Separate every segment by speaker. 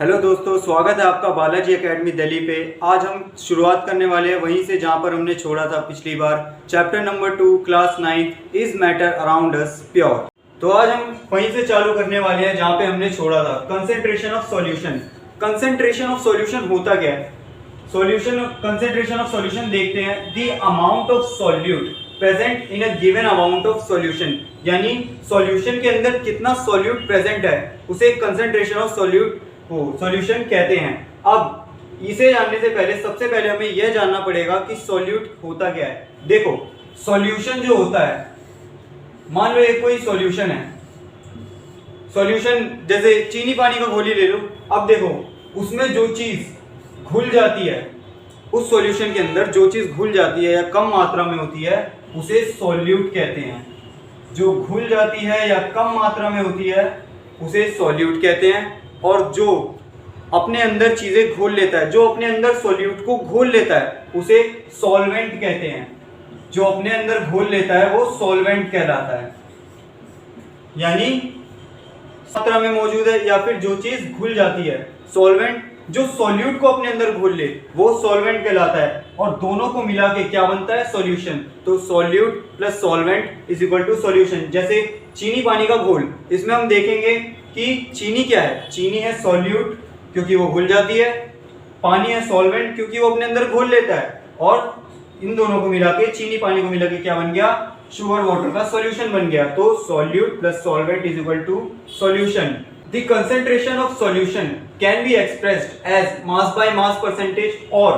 Speaker 1: Hello दोस्तों, स्वागत है आपका बालाजी एकेडमी दिल्ली पे। आज हम शुरुआत करने वाले हैं वहीं से जहां पर हमने छोड़ा था पिछली बार। Chapter number 2 class 9 is matter around us pure. तो आज हम वहीं से चालू करने वाले हैं जहां पे हमने छोड़ा था। Concentration of solution. Concentration of solution होता क्या है? सॉल्यूशन कंसेंट्रेशन ऑफ सॉल्यूशन देखते हैं। The amount of solute present in a given amount of solution, यानी सॉल्यूशन के अंदर कितना सॉल्यूट प्रेजेंट है उसे कंसेंट्रेशन ऑफ सॉल्यूशन कहते हैं। अब इसे जानने से पहले सबसे पहले हमें यह जानना पड़ेगा कि सॉल्यूट होता क्या है। देखो, सॉल्यूशन जो होता है, मान लो एक कोई सॉल्यूशन है। सॉल्यूशन जैसे चीनी पानी का घोल ही ले लो। अब देखो, उसमें जो चीज घुल जाती है, उस सॉल्यूशन के अंदर जो चीज घुल जाती है या कम मात्रा में होती है उसे सॉल्यूट कहते हैं। जो घुल जाती है या कम मात्रा में होती है उसे सॉल्यूट कहते हैं। और जो अपने अंदर चीजें घोल लेता है, जो अपने अंदर सॉल्यूट को घोल लेता है उसे सॉल्वेंट कहते हैं। जो अपने अंदर घोल लेता है वो सॉल्वेंट कहलाता है, यानी मात्रा में मौजूद है या फिर जो चीज घुल जाती है। सॉल्वेंट जो सॉल्यूट को अपने अंदर घोल ले वो सॉल्वेंट कहलाता है। और दोनों को मिला के क्या बनता है? सॉल्यूशन। तो solute plus solvent is equal to solution. जैसे चीनी पानी का घोल, इसमें हम देखेंगे कि चीनी क्या है? चीनी है सॉल्यूट क्योंकि वो घुल जाती है, पानी है सॉल्वेंट क्योंकि वो अपने अंदर घोल लेता है। और इन दोनों को मिला के, चीनी पानी को मिला के क्या बन गया? शुगर वाटर का सॉल्यूशन बन गया। तो solute plus solvent is equal to solution. The concentration of solution can be expressed as mass by mass percentage or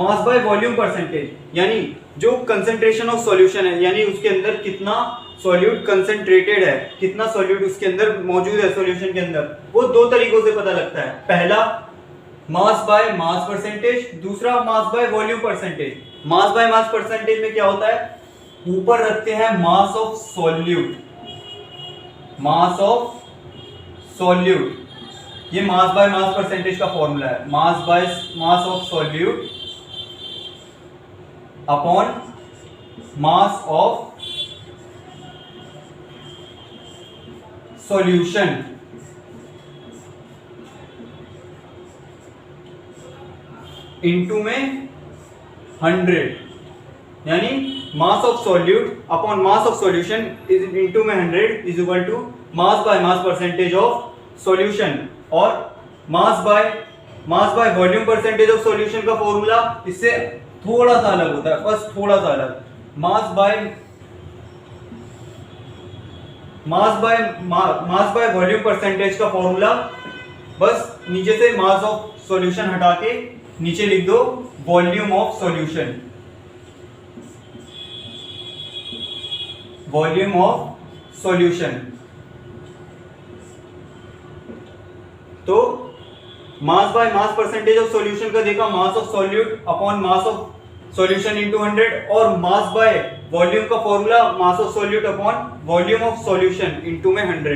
Speaker 1: mass by volume percentage। यानी जो concentration of solution है, यानी उसके अंदर कितना सॉल्यूट कंसेंट्रेटेड है, कितना सॉल्यूट उसके अंदर मौजूद है सॉल्यूशन के अंदर, वो दो तरीकों से पता लगता है। पहला मास बाय मास परसेंटेज, दूसरा mass by volume percentage. Mass by mass percentage में क्या होता है? ऊपर रखते हैं mass of solute, mass of solute. ये मास बाय मास परसेंटेज का फॉर्मूला है। Mass by mass of solute upon mass of solution into में 100, यानी mass of solute upon mass of solution is into में 100 is equal to mass by mass percentage of solution. और mass by volume percentage of solution का formula इससे थोड़ा सा अलग होता है, बस थोड़ा सा अलग। मास बाय वॉल्यूम परसेंटेज का फॉर्मूला बस नीचे से मास ऑफ सॉल्यूशन हटा के नीचे लिख दो volume of solution, volume of solution. तो mass by mass percentage of solution का देखा, mass of solute upon mass of solution into 100। और मास बाय वॉल्यूम का formula mass of solute upon volume of solution into में 100।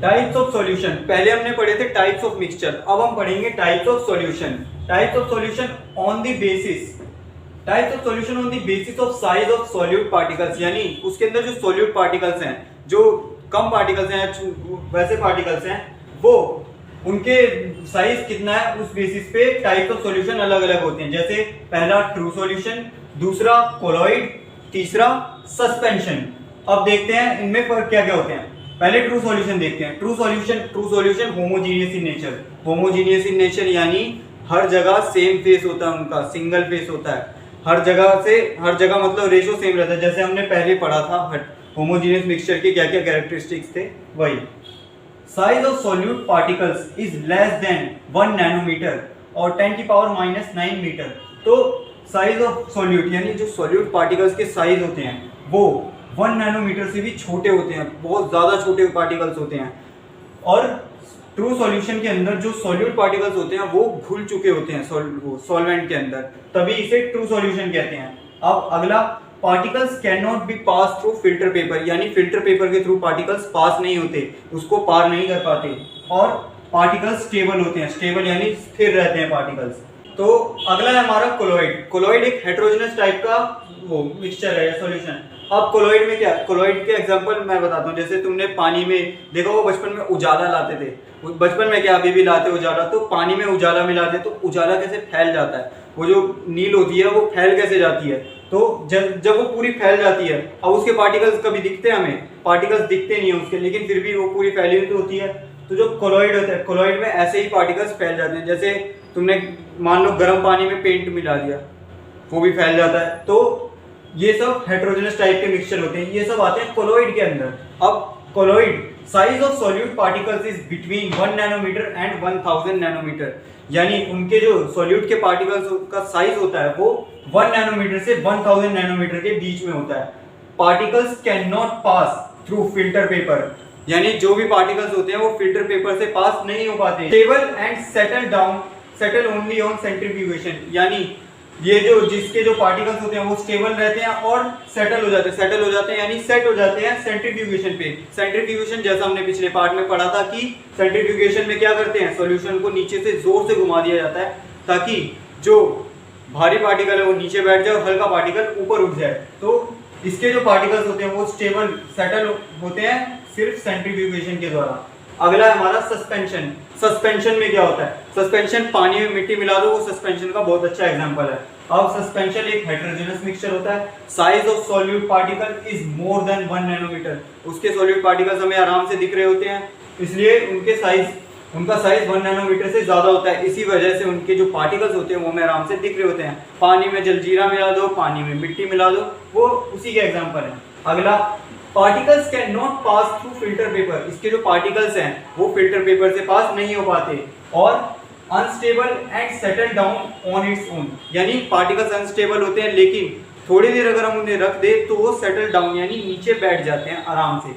Speaker 1: Types of solution, पहले हमने पढ़े थे टाइप्स ऑफ मिक्सचर, अब हम पढ़ेंगे types of solution. Types of solution on the basis, types of solution on the basis of size of solute particles, यानी उसके अंदर जो सॉल्यूट पार्टिकल्स हैं, जो कम पार्टिकल्स हैं, वैसे पार्टिकल्स हैं, वो उनके साइज कितना है उस बेसिस पे टाइप ऑफ सॉल्यूशन अलग अलग होते हैं। जैसे पहला ट्रू सॉल्यूशन, दूसरा कोलॉइड, तीसरा सस्पेंशन। अब देखते हैं इनमें फर्क क्या क्या होते हैं। पहले ट्रू सॉल्यूशन देखते हैं। True solution homogeneous in nature. Homogeneous in nature यानी हर जगह सेम फेस होता है, उनका सिंगल फेस होता है। हर जगह मतलब रेशो सेम रहता है। जैसे हमने पहले पढ़ा था होमोजीनियस मिक्सचर के क्या क्या कैरेक्टरिस्टिक्स थे, वही। Size of solute particles is less than 1 nanometre और 10⁻⁹ मीटर। तो साइज ऑफ सॉल्यूट यानी जो सॉल्यूट पार्टिकल्स के साइज होते हैं वो 1 नैनोमीटर से भी छोटे होते हैं, बहुत ज्यादा छोटे पार्टिकल्स होते हैं। और ट्रू सॉल्यूशन के अंदर जो सॉल्यूट पार्टिकल्स होते हैं वो घुल चुके होते हैं सॉल्वेंट के अंदर, तभी इसे ट्रू सॉल्यूशन कहते हैं। अब अगला, particles can not be pass through filter paper, यानी फिल्टर पेपर के थ्रू पार्टिकल्स पास नहीं होते, उसको पार नहीं कर पाते। और पार्टिकल्स स्टेबल होते हैं, स्टेबल यानी स्थिर रहते हैं पार्टिकल्स। तो अगला है हमारा कोलॉइड। कोलॉइड एक हेटेरोजेनस टाइप का वो मिक्सचर है, सॉल्यूशन। अब कोलॉइड में क्या, कोलॉइड के एग्जांपल मैं बताता हूँ। जैसे तुमने पानी में देखा वो बचपन में उजाला लाते थे, बचपन में क्या अभी भी लाते उजाला, तो पानी में उजाला मिला दे तो उजाला कैसे फैल जाता है, वो जो नील होती है वो फैल कैसे जाती है। तो जब वो पूरी फैल जाती है, अब उसके पार्टिकल्स कभी दिखते हैं हमें, पार्टिकल्स दिखते नहीं है उसके, लेकिन फिर भी वो पूरी फैली हुई तो होती है। तो जो कोलॉइड होता है, कोलॉइड में ऐसे ही पार्टिकल्स फैल जाते हैं। जैसे तुमने मान लो गर्म पानी में पेंट मिला दिया, वो भी फैल जाता है। तो ये सब हेटेरोजेनस टाइप के मिक्सचर होते हैं, ये सब आते हैं कोलॉइड के अंदर। अब colloid size of solute particles is between 1 nanometre and 1000 nanometre, यानी उनके जो सॉल्यूट के पार्टिकल्स का साइज होता है वो 1 नैनोमीटर से 1000 नैनोमीटर के बीच में होता है। Particles can not pass through filter paper, यानी जो भी पार्टिकल्स होते हैं वो फिल्टर पेपर से पास नहीं हो पाते। Stable and settle only on centrifugation, यानी ये जो जिसके जो पार्टिकल्स होते हैं वो स्टेबल रहते हैं और सेटल हो जाते हैं यानी सेट हो जाते हैं सेंट्रीफ्यूगेशन पे। सेंट्रीफ्यूगेशन जैसा हमने पिछले पार्ट में पढ़ा था कि सेंट्रीफ्यूगेशन में क्या करते हैं, सॉल्यूशन को नीचे से जोर से घुमा दिया जाता है ताकि जो भारी पार्टिकल है वो नीचे बैठ जाए और हल्का पार्टिकल ऊपर उठ जाए। तो इसके जो पार्टिकल्स होते हैं वो स्टेबल सेटल होते हैं सिर्फ सेंट्रीफ्यूगेशन के द्वारा। अगला है हमारा सस्पेंशन। सस्पेंशन में क्या होता है, सस्पेंशन पानी में मिट्टी मिला दो, वो सस्पेंशन का बहुत अच्छा एग्जांपल है। अब सस्पेंशन एक हेटेरोजेनस मिक्सचर होता है। Size of solute particle is more than 1 nanometre, उसके सॉल्यूट पार्टिकल्स हमें आराम से दिख रहे होते हैं, इसलिए उनका साइज 1 नैनोमीटर से ज्यादा होता है। इसी वजह से उनके जो पार्टिकल्स होते हैं वो हमें आराम से दिख रहे होते हैं। पानी में जलजीरा मिला दो, पानी में मिट्टी मिला दो, वो उसी के एग्जाम्पल है। अगला, particles can not pass through filter paper, इसके जो पार्टिकल्स हैं वो फिल्टर पेपर से पास नहीं हो पाते। और unstable and settle down on its own, यानी पार्टिकल्स अनस्टेबल होते हैं लेकिन थोड़ी देर अगर हम उन्हें रख दे तो वो सेटल डाउन यानी नीचे बैठ जाते हैं आराम से।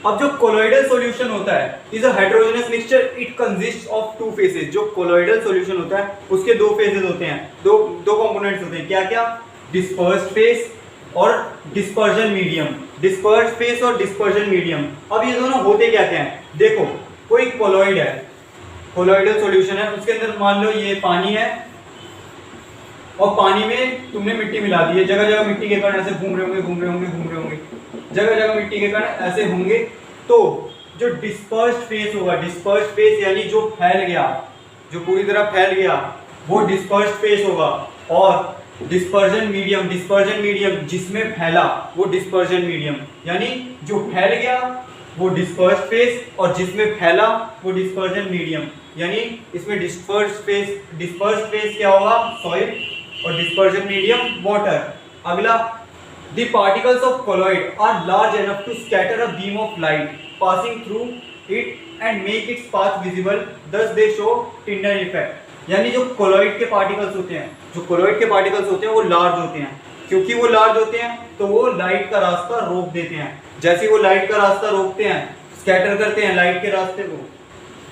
Speaker 1: अब जो कोलॉइडल सॉल्यूशन होता है is a heterogeneous mixture, it consists of 2 phases. जो कोलॉइडल सॉल्यूशन होता है उसके 2 फेजेस होते हैं, दो कंपोनेंट्स होते हैं। क्या क्या, डिस्पर्स्ड फेज और डिस्पर्जन मीडियम। डिस्पर्स्ड फेज और डिस्पर्जन मीडियम। अब ये दोनों होते क्या क्या हैं, देखो कोई कोलॉइड है, कोलॉइडल सॉल्यूशन है, उसके अंदर मान लो ये पानी है और पानी में तुमने मिट्टी मिला दी है, जगह जगह मिट्टी के कण ऐसे घूम रहे होंगे, जगह जगह मिट्टी के कण ऐसे होंगे। तो जो डिस्पर्स्ड फेज होगा, डिस्पर्स्ड फेज यानी जो फैल गया, जो पूरी तरह फैल गया वो डिस्पर्स्ड फेज होगा। और डिस्पर्जन मीडियम जिसमें फैला वो डिस्पर्जन मीडियम, यानी जो फैल गया वो डिस्पर्स्ड फेज और जिसमें फैला वो डिस्पर्जन मीडियम, यानी इसमें डिस्पर्स्ड फेज क्या होगा, सॉइल, और डिस्पर्जन मीडियम वाटर। अगला, the particles of colloid are large enough to scatter a beam of light passing through it and make its path visible, thus they show Tyndall effect. यानी जो colloid के particles होते हैं वो large होते हैं। क्योंकि वो लार्ज होते हैं तो वो लाइट का रास्ता रोक देते हैं। जैसे वो लाइट का रास्ता रोकते हैं, स्कैटर करते हैं लाइट के रास्ते को,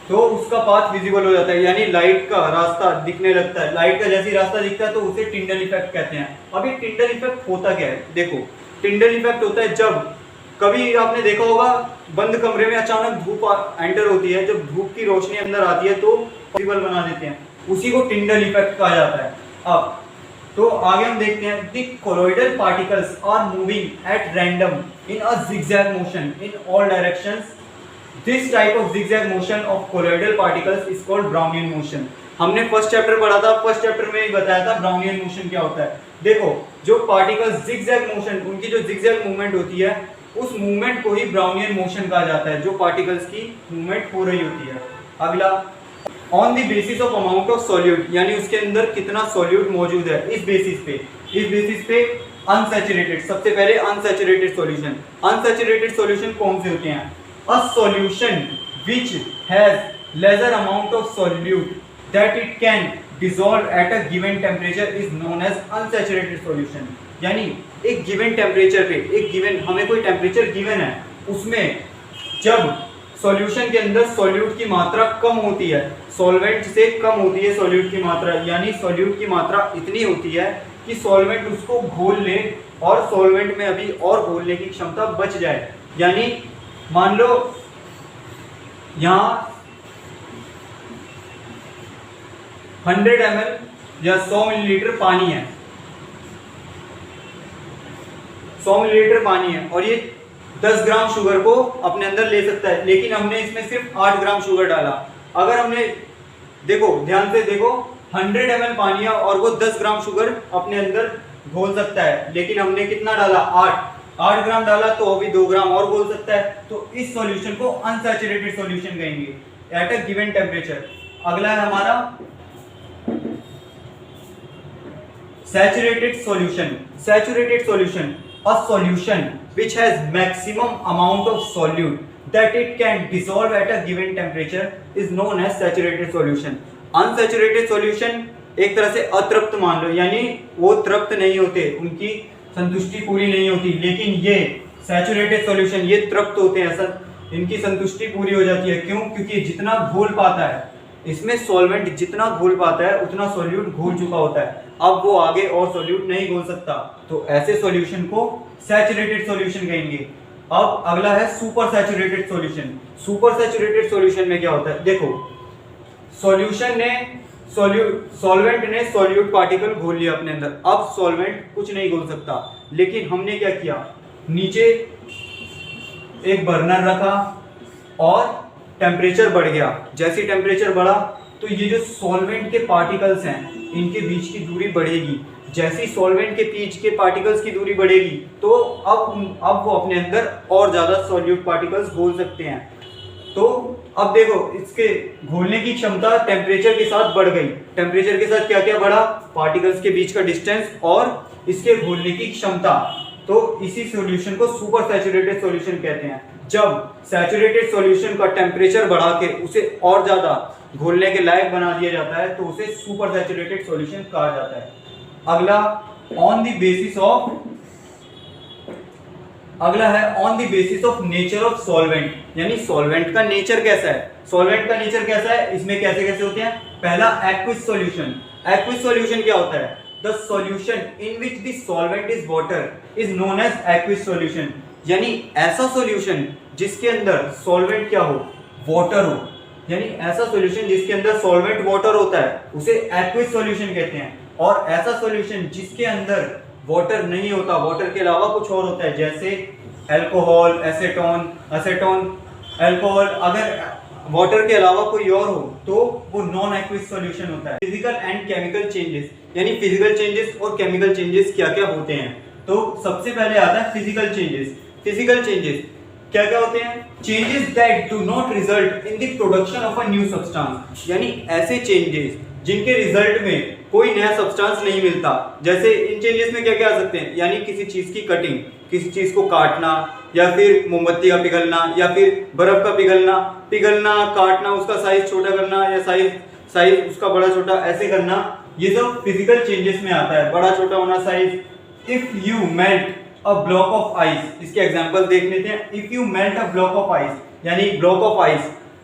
Speaker 1: तो उसका पाथ विजिबल हो जाता है, यानी लाइट का रास्ता दिखने लगता है। लाइट का जैसे रास्ता दिखता है तो उसे टिंडल इफेक्ट कहते हैं। अब ये टिंडल इफेक्ट होता क्या है, देखो टिंडल इफेक्ट होता है जब कभी आपने देखा होगा बंद कमरे में अचानक धूप एंटर होती है, जब धूप की रोशनी अंदर आती है तो विजिबल बना देते हैं, उसी को टिंडल इफेक्ट कहा जाता है। अब तो आगे हम देखते हैं, the colloidal particles are moving at random in a zigzag motion in all directions. This type of zigzag motion of colloidal particles is called Brownian motion. हमने फर्स्ट चैप्टर पढ़ा था, फर्स्ट चैप्टर में ही बताया था ब्राउनियन मोशन क्या होता है। देखो जो पार्टिकल्स zigzag मोशन, उनकी जो zigzag मूवमेंट होती है उस मूवमेंट को ही ब्राउनियन मोशन कहा जाता है, जो पार्टिकल्स की मूवमेंट हो रही होती है। अगला, on the basis of amount of solute, यानी उसके अंदर कितना सॉल्यूट मौजूद है, इस बेसिस पे अनसैचुरेटेड, सबसे पहले अनसैचुरेटेड सॉल्यूशन कौन से होते हैं, a solution which has lesser amount of solute that it can dissolve at a given temperature is known as unsaturated solution. यानी एक गिवन टेम्परेचर पे, हमें कोई टेम्परेचर गिवन है, उसमें जब सॉल्यूशन के अंदर सॉल्यूट की मात्रा कम होती है, सॉल्वेंट से कम होती है सॉल्यूट की मात्रा, यानी सॉल्यूट की मात्रा इतनी होती है कि सॉल्वेंट उसको घोल ले और सॉल्वेंट में अभी और घोलने की क्षमता बच जाए। यानी मान लो यहाँ 100 ml या 100 मिलीलीटर पानी है, 100 मिलीलीटर पानी है और ये 10 ग्राम शुगर को अपने अंदर ले सकता है, लेकिन हमने इसमें सिर्फ 8 ग्राम शुगर डाला, अगर हमने देखो ध्यान से देखो 100 ml पानी है और वो 10 ग्राम शुगर अपने अंदर घोल सकता है, लेकिन हमने कितना डाला 8 ग्राम डाला, तो अभी 2 ग्राम और घोल सकता है। तो इस सॉल्यूशन को अनसैचुरेटेड सॉल्यूशन कहेंगे एट अ गिवन टेम्परेचर। अगला है हमारा saturated solution. Saturated solution, a solution which has maximum amount of solute that it can dissolve at a given temperature is known as saturated solution. Unsaturated solution एक तरह से अतृप्त मान लो, यानी वो तृप्त नहीं होते, उनकी संतुष्टि पूरी नहीं होती। लेकिन ये सैचुरेटेड सॉल्यूशन ये तृप्त होते हैं, ऐसा इनकी संतुष्टि पूरी हो जाती है। क्यों? क्योंकि जितना घोल पाता है, इसमें सॉल्वेंट जितना घोल पाता है उतना सॉल्यूट घोल चुका होता है, अब वो आगे और सॉल्यूट नहीं घोल सकता। तो ऐसे सॉल्यूशन को सैचुरेटेड सॉल्यूशन कहेंगे। अब अगला है super saturated solution. Super saturated solution में क्या होता है? देखो सॉल्यूशन ने सॉल्वेंट ने सॉल्यूट पार्टिकल घोल लिया अपने अंदर, अब सॉल्वेंट कुछ नहीं घोल सकता। लेकिन हमने क्या किया, नीचे एक बर्नर रखा और टेम्परेचर बढ़ गया। जैसे ही टेम्परेचर बढ़ा तो ये जो सॉल्वेंट के पार्टिकल्स हैं इनके बीच की दूरी बढ़ेगी। जैसे ही सॉल्वेंट के बीच के पार्टिकल्स की दूरी बढ़ेगी तो अब वो अपने अंदर और ज़्यादा सॉल्यूट पार्टिकल्स घोल सकते हैं। तो अब देखो इसके घोलने की क्षमता टेम्परेचर के साथ बढ़ गई। टेम्परेचर के साथ क्या क्या बढ़ा? पार्टिकल्स के बीच का डिस्टेंस और इसके घोलने की क्षमता। तो इसी सॉल्यूशन को सुपर सैचुरेटेड सॉल्यूशन कहते हैं। जब सैचुरेटेड सॉल्यूशन का टेम्परेचर बढ़ा के उसे और ज्यादा घोलने के लायक बना दिया जाता है तो उसे सुपर सैचुरेटेड सॉल्यूशन कहा जाता है। अगला on the basis of nature of solvent, यानी सॉल्वेंट का नेचर कैसा है। सॉल्वेंट का नेचर कैसा है, इसमें कैसे कैसे होते हैं। पहला एक्विस सॉल्यूशन। एक्विस सॉल्यूशन क्या होता है? The solution in which the solvent is water is known as aqueous solution, यानी ऐसा सॉल्यूशन जिसके अंदर सॉल्वेंट क्या हो, वाटर हो, यानी ऐसा सॉल्यूशन जिसके अंदर सॉल्वेंट वाटर होता है उसे एक्विस सॉल्यूशन कहते हैं। और ऐसा सॉल्यूशन जिसके अंदर वाटर नहीं होता, वाटर के अलावा कुछ और होता है, जैसे अल्कोहल, एसेटोन, अल्कोहल, अगर वाटर के अलावा कोई और हो तो वो नॉन एक्विस सॉल्यूशन होता है। फिजिकल एंड केमिकल चेंजेस, यानी फिजिकल चेंजेस और केमिकल चेंजेस क्या क्या होते हैं। तो सबसे पहले आता है फिजिकल चेंजेस। फिजिकल चेंजेस क्या क्या होते हैं? Changes that do not result in the production of a new substance, यानी ऐसे चेंजेस जिनके रिजल्ट में कोई नया सब्सटेंस नहीं मिलता। जैसे इन चेंजेस में क्या क्या आ सकते हैं, यानी किसी चीज की कटिंग, किसी चीज को काटना, या फिर मोमबत्ती का पिघलना, या फिर बर्फ का पिघलना, काटना, उसका साइज छोटा करना या साइज उसका बड़ा छोटा ऐसे करना, ये सब फिजिकल चेंजेस में आता है। बड़ा छोटा होना size. If you melt a block of ice, इसके एग्जांपल देख लेते हैं। If you melt a block of ice, यानी ब्लॉक ऑफ आइस,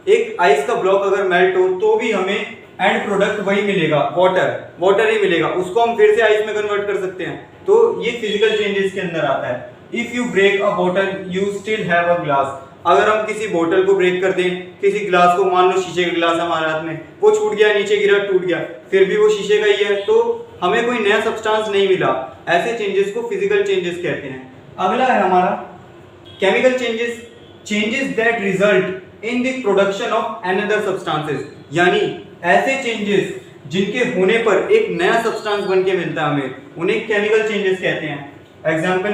Speaker 1: एक आइस का ब्लॉक अगर मेल्ट हो तो भी हमें एंड प्रोडक्ट वही मिलेगा, वाटर ही मिलेगा, उसको हम फिर से आइस में कन्वर्ट कर सकते हैं। तो ये फिजिकल चेंजेस के अंदर आता है। इफ यू ब्रेक अ बोतल you still have a glass, अगर हम किसी बोतल को ब्रेक कर दें, किसी ग्लास को, मान लो शीशे का ग्लास हमारे हाथ में, वो छूट गया, नीचे गिरा, टूट गया, फिर भी वो शीशे का ही है, तो हमें कोई नया सब्सटेंस नहीं मिला। ऐसे चेंजेस को फिजिकल चेंजेस कहते हैं। अगला है हमारा chemical changes, changes that result in the production of another substances, यानी ऐसे चेंजेस जिनके होने पर एक नया सब्सटेंस बन के मिलता है हमें, उन्हें केमिकल चेंजेस कहते हैं। एग्जाम्पल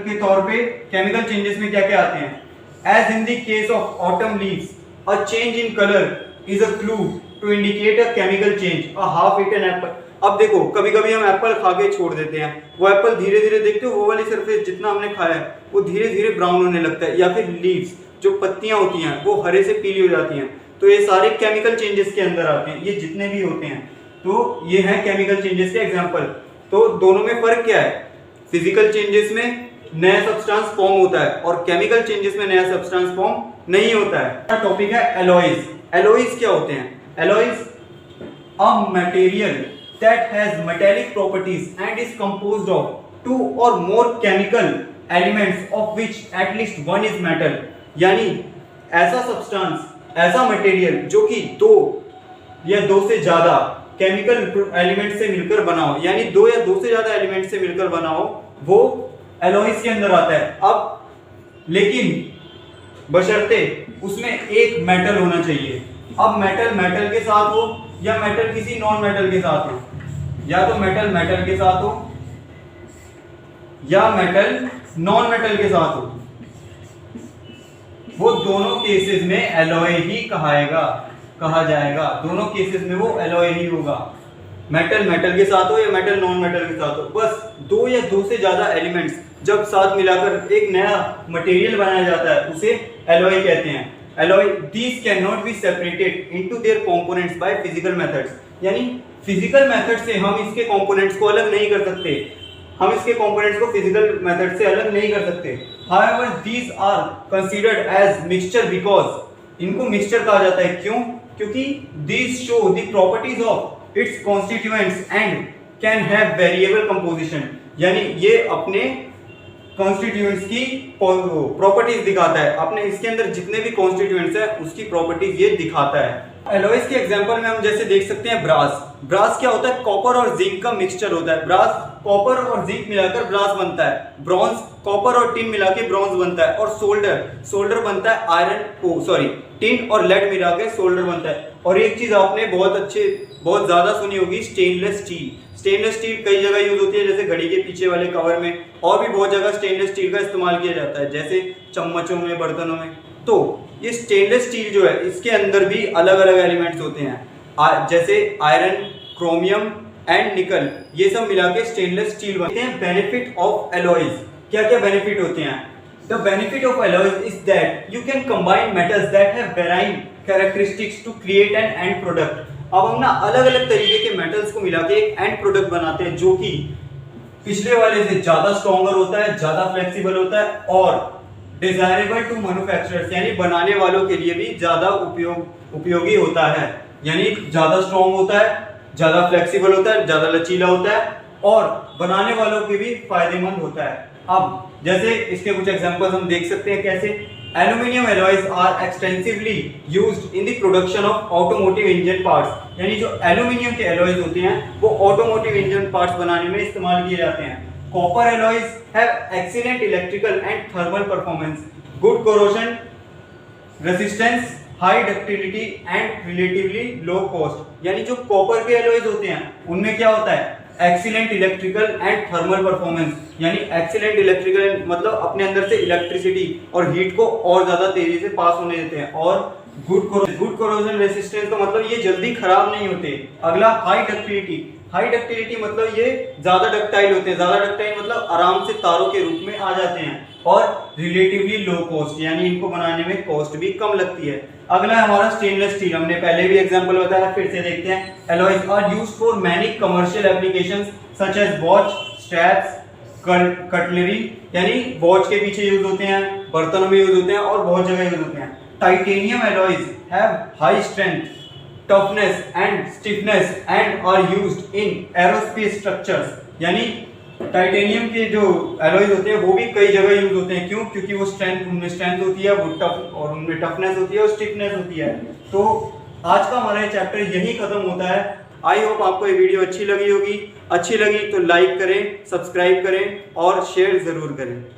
Speaker 1: के तौर पे केमिकल चेंजेस में क्या क्या आते हैं? As in the case of autumn leaves, a change in colour is a clue to indicate a chemical change, a half eaten apple. अब देखो कभी कभी हम एप्पल खा के छोड़ देते हैं, वो एप्पल धीरे धीरे देखते हो वो वाली सरफेस जितना हमने खाया है वो धीरे धीरे ब्राउन होने लगता है, या फिर लीव्स जो पत्तियां होती हैं वो हरे से पीली हो जाती हैं। तो ये सारे केमिकल चेंजेस के अंदर आते हैं, ये जितने भी होते हैं। तो ये हैं केमिकल चेंजेस के एग्जांपल। तो दोनों में फर्क क्या है? फिजिकल चेंजेस में नया सब्सटेंस फॉर्म होता है और केमिकल चेंजेस में नया सब्सटेंस फॉर्म नहीं होता है। टॉपिक है एलॉयज। एलॉयज क्या होते हैं? Alloys a material that has metallic properties and is composed of two or more chemical elements of which at least one is metal, यानी ऐसा सब्सटेंस, ऐसा मटेरियल जो कि दो या दो से ज्यादा केमिकल एलिमेंट से मिलकर बना हो, यानी दो या दो से ज्यादा एलिमेंट से मिलकर बना हो, वो एलॉयज के अंदर आता है। अब लेकिन बशर्ते उसमें एक मेटल होना चाहिए। अब मेटल मेटल के साथ हो या मेटल किसी नॉन मेटल के साथ हो, या तो मेटल मेटल के साथ हो या मेटल नॉन मेटल के साथ हो, वो दोनों केसेस में एलॉय ही कहा जाएगा। दोनों केसेस में वो एलॉय ही होगा, मेटल मेटल के साथ हो या मेटल नॉन मेटल के साथ हो। बस दो या दो से ज्यादा एलिमेंट्स जब साथ मिलाकर एक नया मटेरियल बनाया जाता है उसे एलॉय कहते हैं। Alloy these can not be separated into their components by physical methods, यानी फिजिकल मेथड से हम इसके कंपोनेंट्स को अलग नहीं कर सकते, हम इसके कंपोनेंट्स को फिजिकल मेथड से अलग नहीं कर सकते। However, these are considered as mixture because इनको मिक्सचर कहा जाता है। क्यों? क्योंकि these show the properties of its constituents and can have variable composition, यानी ये अपने कॉन्स्टिट्यूएंट्स की प्रॉपर्टीज दिखाता है, अपने इसके अंदर जितने भी कॉन्स्टिट्यूएंट्स है उसकी प्रॉपर्टीज ये दिखाता है। एलॉयज के एग्जांपल में हम जैसे देख सकते हैं ब्रास। ब्रास क्या होता है? कॉपर और जिंक का मिक्सचर होता है। ब्रास कॉपर और जिंक मिलाकर ब्रास बनता है। ब्रॉन्ज कॉपर और टिन मिला के ब्रॉन्ज बनता है। और सोल्डर बनता है आयरन टिन और लेड मिला के सोल्डर बनता है। और एक चीज आपने बहुत ज्यादा सुनी होगी, स्टेनलेस स्टील। स्टेनलेस स्टील कई जगह यूज होती है, जैसे घड़ी के पीछे वाले कवर में, और भी बहुत जगह स्टेनलेस स्टील का इस्तेमाल किया जाता है, जैसे चम्मचों में, बर्तनों में। तो ये स्टेनलेस स्टील जो है इसके अंदर भी अलग अलग एलिमेंट्स होते हैं, जैसे आयरन, क्रोमियम एंड निकल, ये सब मिला के स्टेनलेस स्टील बनते हैं। बेनिफिट ऑफ एलॉयज, क्या क्या बेनिफिट होते हैं? The benefit of alloys is that you can combine metals that have varying characteristics to create an end product. अब हम ना अलग अलग तरीके के मेटल्स को मिला के एक एंड प्रोडक्ट बनाते हैं जो कि पिछले वाले से ज्यादा स्ट्रॉन्गर होता है, ज्यादा फ्लेक्सिबल होता है और डिजायरेबल टू मैन्युफैक्चरर्स, यानी बनाने वालों के लिए भी ज्यादा उपयोगी होता है। यानी ज्यादा स्ट्रॉन्ग होता है, ज्यादा फ्लेक्सिबल होता है, ज्यादा लचीला होता है और बनाने वालों के भी फायदेमंद होता है। अब जैसे इसके कुछ एग्जांपल्स हम देख सकते हैं कैसे। Aluminium alloys are extensively used in the production of automotive engine parts, यानी जो एल्यूमिनियम के एलॉयज होते हैं वो ऑटोमोटिव इंजन पार्ट्स बनाने में इस्तेमाल किए जाते हैं। Copper alloys have excellent electrical and thermal performance, good corrosion resistance, high ductility and relatively low cost। यानी जो कॉपर के एलॉयज होते हैं उनमें क्या होता है? Excellent electrical and thermal performance, यानी एक्सीलेंट इलेक्ट्रिकल मतलब अपने अंदर से इलेक्ट्रिसिटी और हीट को और ज्यादा तेजी से पास होने देते हैं। और गुड कोरोजन रेसिस्टेंस का मतलब ये जल्दी खराब नहीं होते। अगला हाई डक्टिलिटी मतलब ये ज्यादा डक्टाइल होते हैं। ज्यादा डक्टाइल मतलब आराम से तारों के रूप में आ जाते हैं। और रिलेटिवली लो कॉस्ट, यानी इनको बनाने में कॉस्ट भी कम लगती है। अगला है हमारा स्टेनलेस स्टील। हमने पहले भी एग्जांपल बताया, फिर से देखते हैं। Alloys are used for many commercial applications such as watch, straps, cutlery, यानी वॉच के पीछे यूज होते हैं, बर्तनों में यूज होते हैं और बहुत जगह यूज होते हैं। Titanium alloys have high strength, toughness and stiffness and are used in aerospace structures, यानी टाइटेनियम के जो एलॉयज होते हैं वो भी कई जगह यूज होते हैं। क्यों? क्योंकि वो उनमें स्ट्रेंथ होती है, वो टफ और उनमें टफनेस होती है और स्टिफनेस होती है। तो आज का हमारा ये चैप्टर यही खत्म होता है। आई होप आपको ये वीडियो अच्छी लगी होगी। अच्छी लगी तो लाइक करें, सब्सक्राइब करें और शेयर जरूर करें।